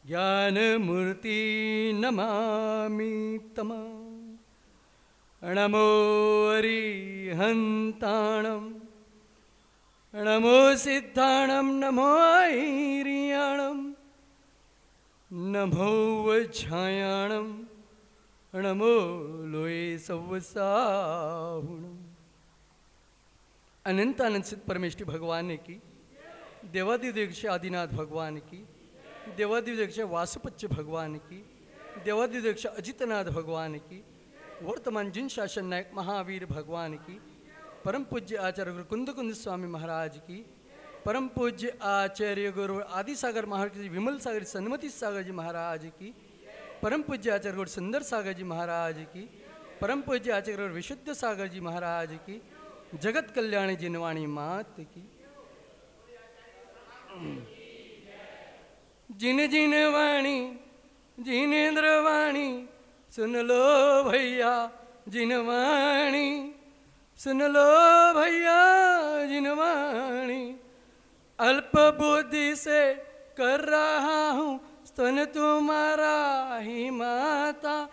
ज्ञानमूर्ति नमामि तम नमो अरिहन्ताणं नमो सिद्धाणं नमो ऐरियाणं नमो वज्रायाणं नमो लोये सवसाहुणम्। अनंत अनंत सिद्ध परमेष्ठी भगवान की, देवादिदेव आदिनाथ भगवान की, देवादिदेव वासुपच्च भगवान की, देवादिदेव अजितनाथ भगवान की, वर्तमान जिन शासन नायक महावीर भगवान की, परम पूज्य आचार्य गुरु कुंद कुंद स्वामी महाराज की, परम पूज्य आचार्य गुरु आदिसागर महाराज जी, विमल सागर सन्मति सागर जी महाराज की, परम पूज्य आचार्य गुरु सुंदर सागर जी महाराज की, परम पूज्य आचार्य गुरु विशुद्ध सागर जी महाराज की, जगत कल्याणी जिनवाणी मात की। जिन जिन वाणी जिनेन्द्र वाणी सुन लो भैया, जिन वाणी सुन लो भैया, जिन वाणी। अल्प बुद्धि से कर रहा हूँ स्तन तुम्हारा ही माता,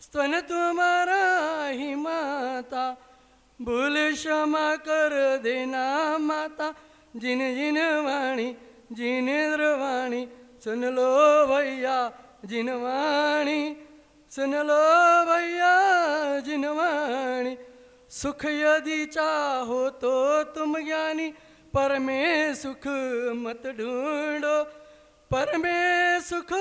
स्तन तुम्हारा ही माता, भूल क्षमा कर देना माता। जिन जिन वाणी जिनेन्द्र वाणी सुन लो भैया, जिन वाणी सुन लो भैया, जिन वाणी। सुख यदि चाहो तो तुम ज्ञानी, पर में सुख मत ढूंढो, पर में सुख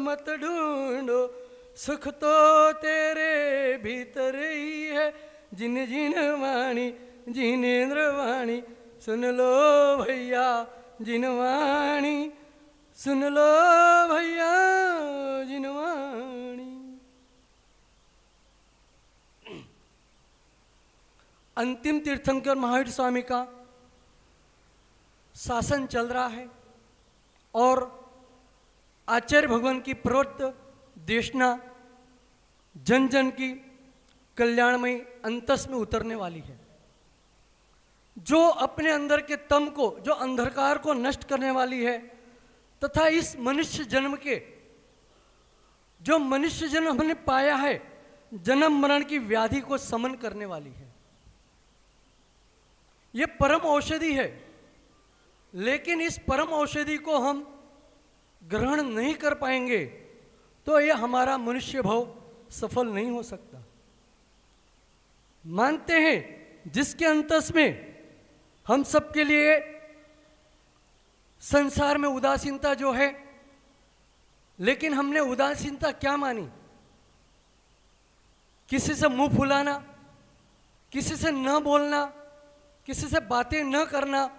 मत ढूंढो, सुख तो तेरे भीतर ही है। जिन जिन वाणी जिनेन्द्र वाणी सुन लो भैया, जिन वाणी सुन लो भैया, जिन वाणी। अंतिम तीर्थंकर महावीर स्वामी का शासन चल रहा है और आचार्य भगवान की प्रवृत्त देशना जन जन की कल्याणमयी अंतस में उतरने वाली है, जो अपने अंदर के तम को, जो अंधकार को नष्ट करने वाली है, तथा इस मनुष्य जन्म के, जो मनुष्य जन्म हमने पाया है, जन्म मरण की व्याधि को समन करने वाली है। ये परम औषधि है, लेकिन इस परम औषधि को हम ग्रहण नहीं कर पाएंगे तो ये हमारा मनुष्य भाव सफल नहीं हो सकता। मानते हैं जिसके अंतस में हम सबके लिए संसार में उदासीनता जो है, लेकिन हमने उदासीनता क्या मानी? किसी से मुंह फुलाना, किसी से न बोलना, किसी से बातें न करना,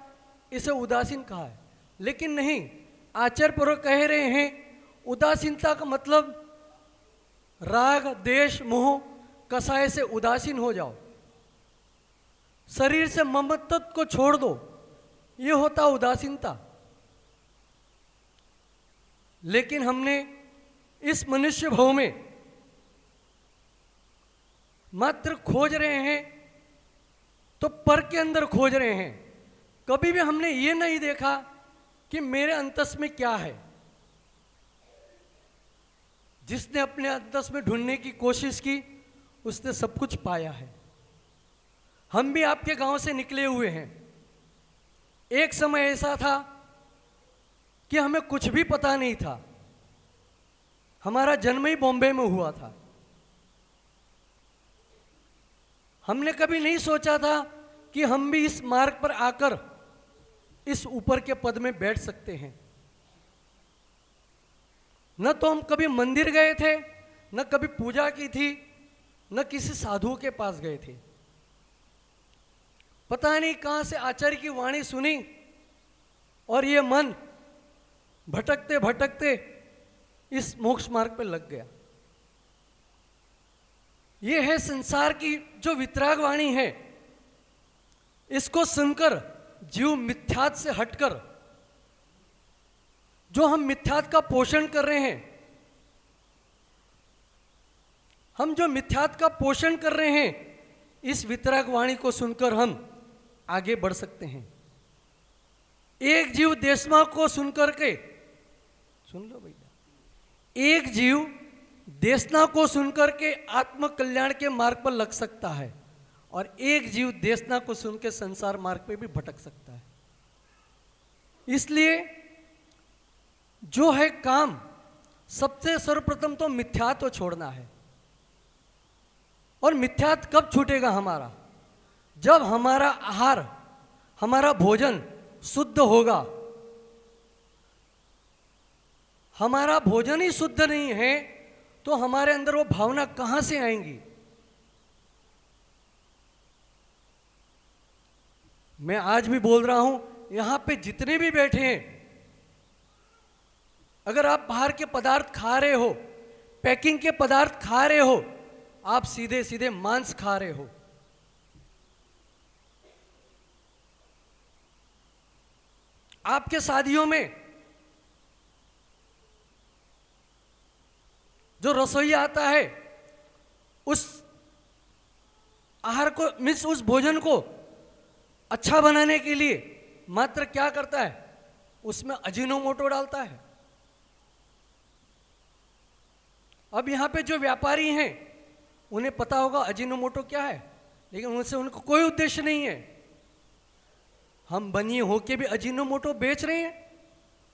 इसे उदासीन कहा है। लेकिन नहीं, आचार्य पुरुष कह रहे हैं उदासीनता का मतलब राग देश मोह कसाय से उदासीन हो जाओ, शरीर से ममत्व को छोड़ दो, ये होता उदासीनता। लेकिन हमने इस मनुष्य भाव में मात्र खोज रहे हैं तो पर के अंदर खोज रहे हैं। कभी भी हमने ये नहीं देखा कि मेरे अंतस में क्या है। जिसने अपने अंतस में ढूंढने की कोशिश की उसने सब कुछ पाया है। हम भी आपके गांव से निकले हुए हैं। एक समय ऐसा था कि हमें कुछ भी पता नहीं था। हमारा जन्म ही बॉम्बे में हुआ था। हमने कभी नहीं सोचा था कि हम भी इस मार्ग पर आकर इस ऊपर के पद में बैठ सकते हैं। न तो हम कभी मंदिर गए थे, न कभी पूजा की थी, न किसी साधु के पास गए थे। पता नहीं कहां से आचार्य की वाणी सुनी और ये मन भटकते भटकते इस मोक्ष मार्ग पर लग गया। ये है संसार की जो वितराग वाणी है। इसको सुनकर जीव मिथ्यात से हटकर, जो हम मिथ्यात का पोषण कर रहे हैं, हम जो मिथ्यात का पोषण कर रहे हैं, इस वितराग वाणी को सुनकर हम आगे बढ़ सकते हैं। एक जीव देशमा को सुनकर के सुन लो भैया, एक जीव देशना को सुनकर के आत्म कल्याण के मार्ग पर लग सकता है और एक जीव देशना को सुन के संसार मार्ग पे भी भटक सकता है। इसलिए जो है काम, सबसे सर्वप्रथम तो मिथ्यात्व छोड़ना है। और मिथ्यात्व कब छूटेगा हमारा? जब हमारा आहार, हमारा भोजन शुद्ध होगा। हमारा भोजन ही शुद्ध नहीं है तो हमारे अंदर वो भावना कहां से आएंगी? मैं आज भी बोल रहा हूं, यहां पे जितने भी बैठे हैं, अगर आप बाहर के पदार्थ खा रहे हो, पैकिंग के पदार्थ खा रहे हो, आप सीधे सीधे मांस खा रहे हो। आपके शादियों में जो रसोईया आता है, उस आहार को, मीन्स उस भोजन को अच्छा बनाने के लिए मात्र क्या करता है? उसमें अजीनोमोटो डालता है। अब यहां पे जो व्यापारी हैं उन्हें पता होगा अजीनोमोटो क्या है, लेकिन उनसे उनको कोई उद्देश्य नहीं है। हम बनिए होके भी अजीनोमोटो बेच रहे हैं।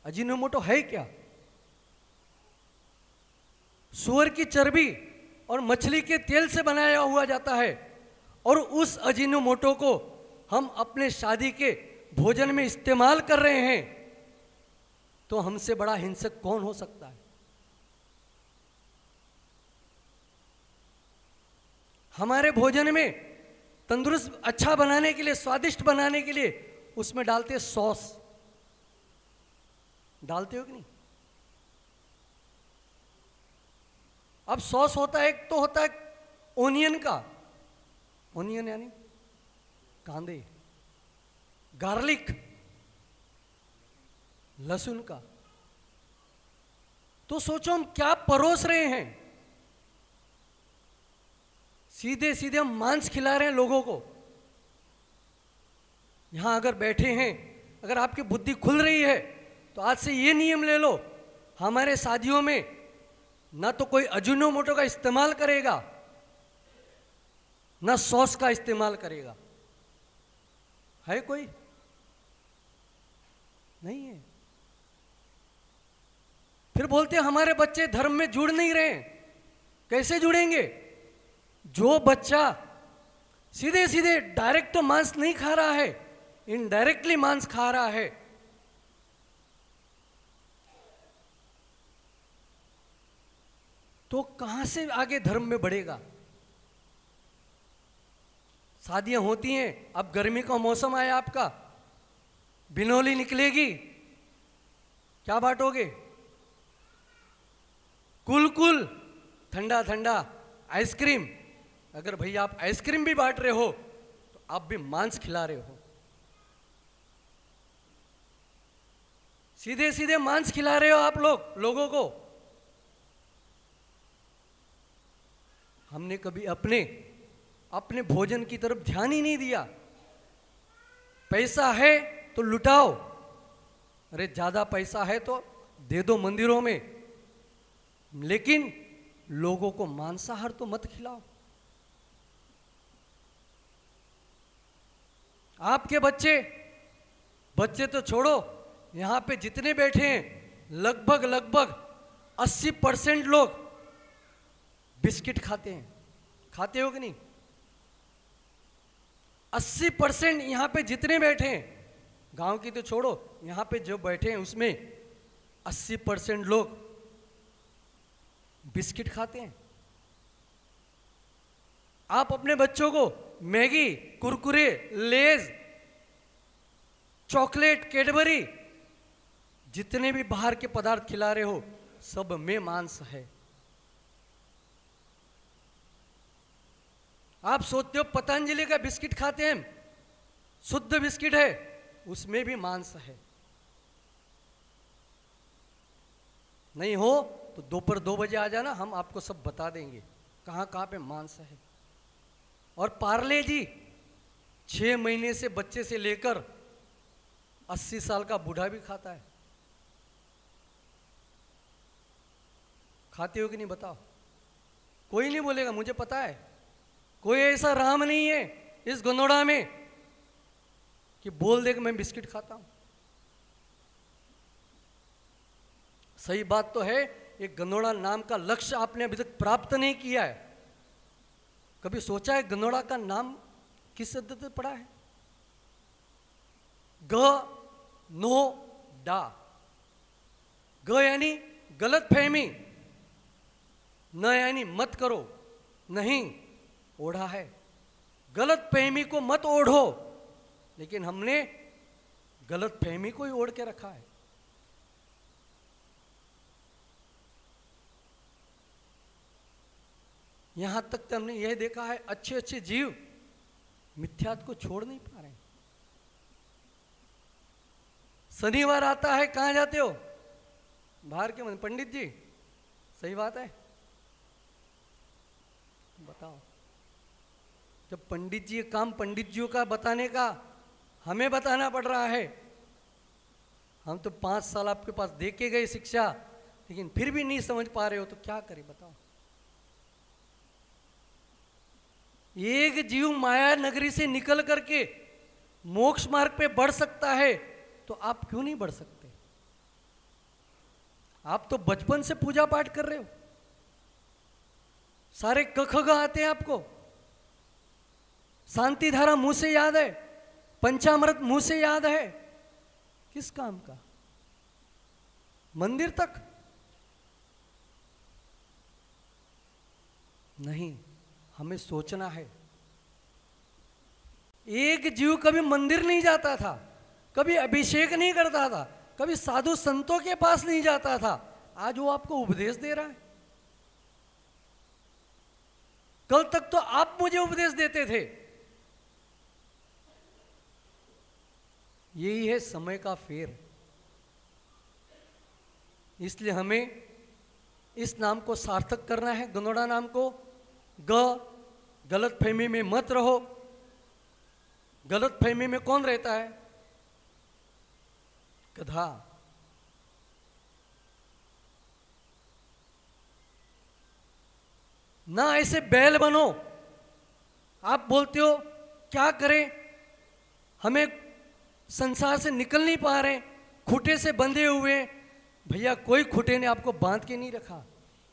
अजीनोमोटो है क्या? सूअर की चर्बी और मछली के तेल से बनाया हुआ जाता है और उस अजीनोमोटो को हम अपने शादी के भोजन में इस्तेमाल कर रहे हैं, तो हमसे बड़ा हिंसक कौन हो सकता है? हमारे भोजन में तंदुरुस्त अच्छा बनाने के लिए, स्वादिष्ट बनाने के लिए उसमें डालते सॉस। डालते हो कि नहीं? अब सॉस होता है, एक तो होता है ओनियन का, ओनियन यानी कांदे, गार्लिक, लहसुन का। तो सोचो हम क्या परोस रहे हैं। सीधे सीधे हम मांस खिला रहे हैं लोगों को। यहां अगर बैठे हैं, अगर आपकी बुद्धि खुल रही है तो आज से ये नियम ले लो, हमारे शादियों में ना तो कोई अजीनोमोटो का इस्तेमाल करेगा, ना सॉस का इस्तेमाल करेगा। है कोई? नहीं है। फिर बोलते हैं हमारे बच्चे धर्म में जुड़ नहीं रहे। कैसे जुड़ेंगे? जो बच्चा सीधे सीधे डायरेक्ट तो मांस नहीं खा रहा है, इनडायरेक्टली मांस खा रहा है, तो कहां से आगे धर्म में बढ़ेगा? शादियां होती हैं, अब गर्मी का मौसम आया, आपका बिनोली निकलेगी, क्या बांटोगे? कुल ठंडा ठंडा आइसक्रीम। अगर भैया आप आइसक्रीम भी बांट रहे हो तो आप भी मांस खिला रहे हो। सीधे सीधे मांस खिला रहे हो आप लोगों को। हमने कभी अपने भोजन की तरफ ध्यान ही नहीं दिया। पैसा है तो लुटाओ, अरे ज्यादा पैसा है तो दे दो मंदिरों में, लेकिन लोगों को मांसाहार तो मत खिलाओ। आपके बच्चे तो छोड़ो, यहां पे जितने बैठे हैं लगभग 80% लोग बिस्किट खाते हैं। खाते हो कि नहीं? 80% यहां पे जितने बैठे हैं, गांव की तो छोड़ो, यहां पे जो बैठे हैं उसमें 80% लोग बिस्किट खाते हैं। आप अपने बच्चों को मैगी, कुरकुरे, लेज, चॉकलेट, कैडबरी, जितने भी बाहर के पदार्थ खिला रहे हो, सब में मांस है। आप सोचते हो पतंजलि का बिस्किट खाते हैं, शुद्ध बिस्किट है, उसमें भी मांस है। नहीं हो तो दोपहर 2 बजे आ जाना, हम आपको सब बता देंगे कहां कहां पे मांस है। और पार्ले जी 6 महीने से बच्चे से लेकर 80 साल का बूढ़ा भी खाता है। खाते हो कि नहीं बताओ? कोई नहीं बोलेगा, मुझे पता है। कोई ऐसा राम नहीं है इस गंदोड़ा में कि बोल दे कि मैं बिस्किट खाता हूं। सही बात तो है, एक गंदोड़ा नाम का लक्ष्य आपने अभी तक प्राप्त नहीं किया है। कभी सोचा है गंदोड़ा का नाम किस शब्द से पड़ा है? ग नो डा। ग यानी गलत फहमी, न यानी मत करो, नहीं ओढ़ा है। गलत फहमी को मत ओढ़ो, लेकिन हमने गलत फहमी को ही ओढ़ के रखा है। यहां तक तो हमने यह देखा है, अच्छे अच्छे जीव मिथ्यात्व को छोड़ नहीं पा रहे। शनिवार आता है, कहां जाते हो? बाहर के मन, पंडित जी सही बात है, बताओ। जब पंडित जी काम पंडित जियों का बताने का हमें बताना पड़ रहा है। हम तो 5 साल आपके पास दे के गए शिक्षा, लेकिन फिर भी नहीं समझ पा रहे हो तो क्या करें बताओ। एक जीव माया नगरी से निकल करके मोक्ष मार्ग पे बढ़ सकता है, तो आप क्यों नहीं बढ़ सकते? आप तो बचपन से पूजा पाठ कर रहे हो, सारे क ख ग आते हैं आपको, शांति धारा मुंह से याद है, पंचामृत मुंह से याद है। किस काम का? मंदिर तक नहीं, हमें सोचना है। एक जीव कभी मंदिर नहीं जाता था, कभी अभिषेक नहीं करता था, कभी साधु संतों के पास नहीं जाता था, आज वो आपको उपदेश दे रहा है। कल तक तो आप मुझे उपदेश देते थे। यही है समय का फेर। इसलिए हमें इस नाम को सार्थक करना है, गंदोड़ा नाम को। गलत फहमी में मत रहो। गलत फहमी में कौन रहता है? गधा। ना ऐसे बैल बनो। आप बोलते हो क्या करें, हमें संसार से निकल नहीं पा रहे, खूंटे से बंधे हुए। भैया कोई खूंटे ने आपको बांध के नहीं रखा।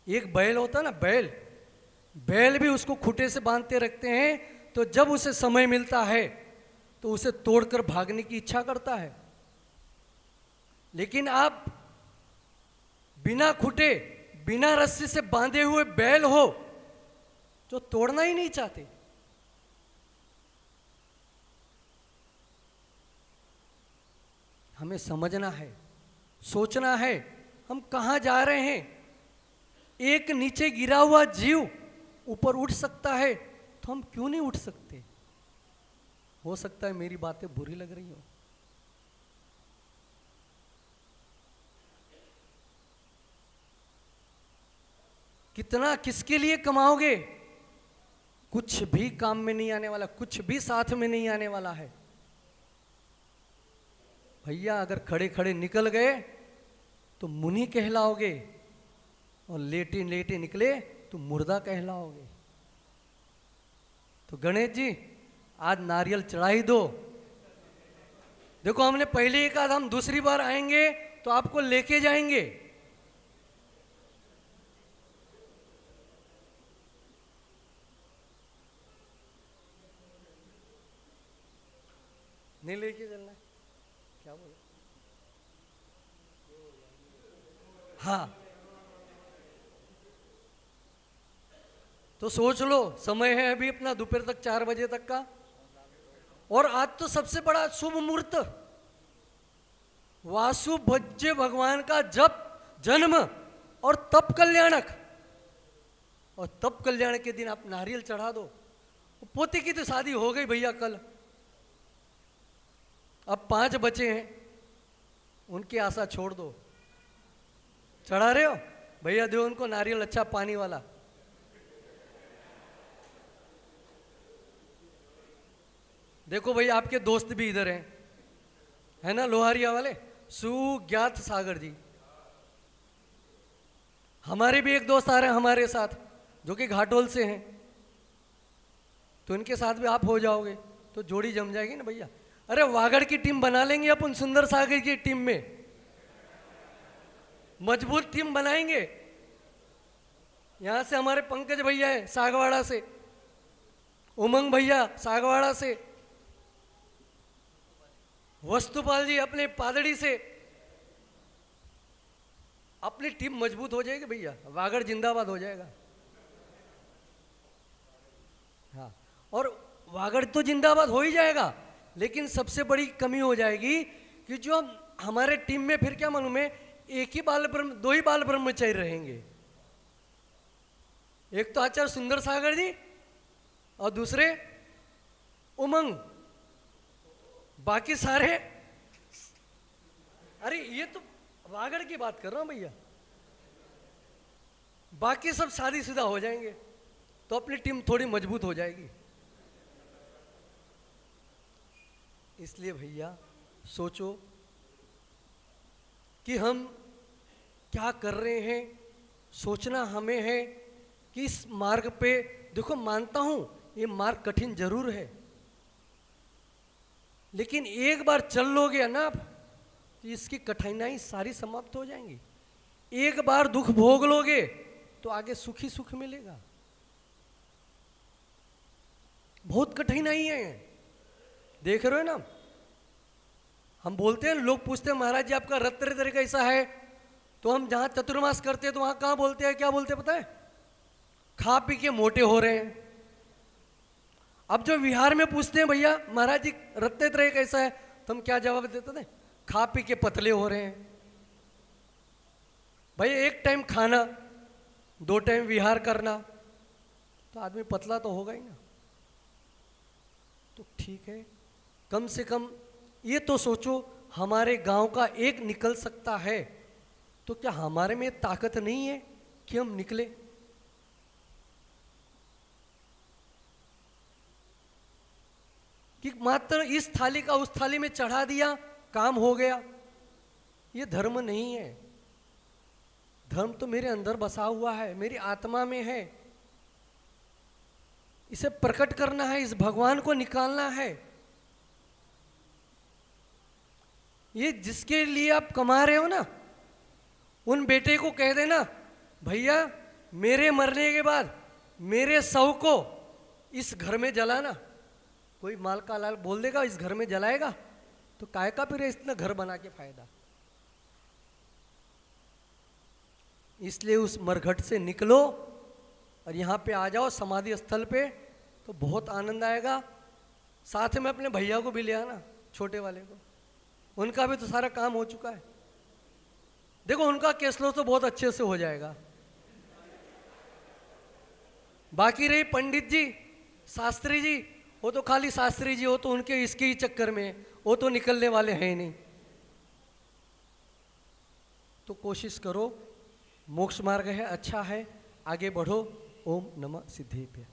एक बैल होता ना, बैल भी उसको खूंटे से बांधते रखते हैं, तो जब उसे समय मिलता है तो उसे तोड़कर भागने की इच्छा करता है। लेकिन आप बिना खूंटे, बिना रस्सी से बांधे हुए बैल हो जो तोड़ना ही नहीं चाहते। हमें समझना है, सोचना है, हम कहां जा रहे हैं। एक नीचे गिरा हुआ जीव ऊपर उठ सकता है, तो हम क्यों नहीं उठ सकते? हो सकता है मेरी बातें बुरी लग रही हो। कितना किसके लिए कमाओगे? कुछ भी काम में नहीं आने वाला, कुछ भी साथ में नहीं आने वाला है। भैया अगर खड़े खड़े निकल गए तो मुनि कहलाओगे, और लेटे लेटे निकले तो मुर्दा कहलाओगे। तो गणेश जी आज नारियल चढ़ा ही दो। देखो हमने पहले ही कहा था, हम दूसरी बार आएंगे तो आपको लेके जाएंगे। नहीं लेके चलना है? क्या बोले? हाँ तो सोच लो, समय है अभी अपना दोपहर तक 4 बजे तक का। और आज तो सबसे बड़ा शुभ मुहूर्त, वासुभज्य भगवान का जप, जन्म और तप कल्याणक। और तप कल्याण के दिन आप नारियल चढ़ा दो। पोते की तो शादी हो गई भैया कल, अब 5 बचे हैं, उनकी आशा छोड़ दो। चढ़ा रहे हो भैया, दो उनको नारियल अच्छा पानी वाला। देखो भैया आपके दोस्त भी इधर हैं, है ना, लोहारिया वाले सुज्ञात सागर जी। हमारे भी एक दोस्त आ रहे हैं हमारे साथ जो कि घाटोल से हैं, तो इनके साथ भी आप हो जाओगे तो जोड़ी जम जाएगी ना भैया। अरे वागड़ की टीम बना लेंगे अपन, सुंदर सागर की टीम में मजबूत टीम बनाएंगे। यहां से हमारे पंकज भैया है सागवाड़ा से, उमंग भैया सागवाड़ा से, वस्तुपाल जी अपने पादड़ी से, अपनी टीम मजबूत हो जाएगी भैया, वागड़ जिंदाबाद हो जाएगा। हाँ, और वागड़ तो जिंदाबाद हो ही जाएगा, लेकिन सबसे बड़ी कमी हो जाएगी कि जो हमारे टीम में फिर क्या मालूम है, एक ही बाल ब्रह्म, दो ही बाल ब्रह्मचारी रहेंगे। एक तो आचार्य सुंदर सागर जी और दूसरे उमंग, बाकी सारे, अरे ये तो वागड़ की बात कर रहा हूं भैया, बाकी सब शादीशुदा हो जाएंगे तो अपनी टीम थोड़ी मजबूत हो जाएगी। इसलिए भैया सोचो कि हम क्या कर रहे हैं, सोचना हमें है कि इस मार्ग पे, देखो मानता हूं ये मार्ग कठिन जरूर है, लेकिन एक बार चल लोगे ना आप तो इसकी कठिनाई सारी समाप्त हो जाएंगी। एक बार दुख भोग लोगे तो आगे सुख ही सुख मिलेगा। बहुत कठिनाई है, देख रहे हो ना। हम बोलते हैं, लोग पूछते हैं महाराज जी आपका रत्न कैसा है, तो हम जहां चतुर्मास करते हैं तो वहां कहां बोलते हैं, क्या बोलते हैं पता है, खा पी के मोटे हो रहे हैं। अब जो विहार में पूछते हैं भैया महाराज जी रत्न कैसा है, तो हम क्या जवाब देते थे, खा पी के पतले हो रहे हैं। भाई एक टाइम खाना, 2 टाइम विहार करना, तो आदमी पतला तो होगा ही ना। तो ठीक है, कम से कम ये तो सोचो, हमारे गांव का एक निकल सकता है तो क्या हमारे में ताकत नहीं है कि हम निकले? कि मात्र इस थाली का उस थाली में चढ़ा दिया, काम हो गया, ये धर्म नहीं है। धर्म तो मेरे अंदर बसा हुआ है, मेरी आत्मा में है, इसे प्रकट करना है, इस भगवान को निकालना है। ये जिसके लिए आप कमा रहे हो ना, उन बेटे को कह देना भैया मेरे मरने के बाद मेरे शव को इस घर में जलाना। कोई माल का लाल बोल देगा इस घर में जलाएगा, तो काय का फिर इतना घर बना के फायदा। इसलिए उस मरघट से निकलो और यहाँ पे आ जाओ समाधि स्थल पे, तो बहुत आनंद आएगा। साथ में अपने भैया को भी ले आना, छोटे वाले को, उनका भी तो सारा काम हो चुका है। देखो उनका केसलो तो बहुत अच्छे से हो जाएगा। बाकी रही पंडित जी, शास्त्री जी, वो तो खाली शास्त्री जी हो, तो उनके इसके ही चक्कर में वो तो निकलने वाले हैं ही नहीं। तो कोशिश करो, मोक्ष मार्ग है, अच्छा है, आगे बढ़ो। ओम नमः सिद्धेभ्यः।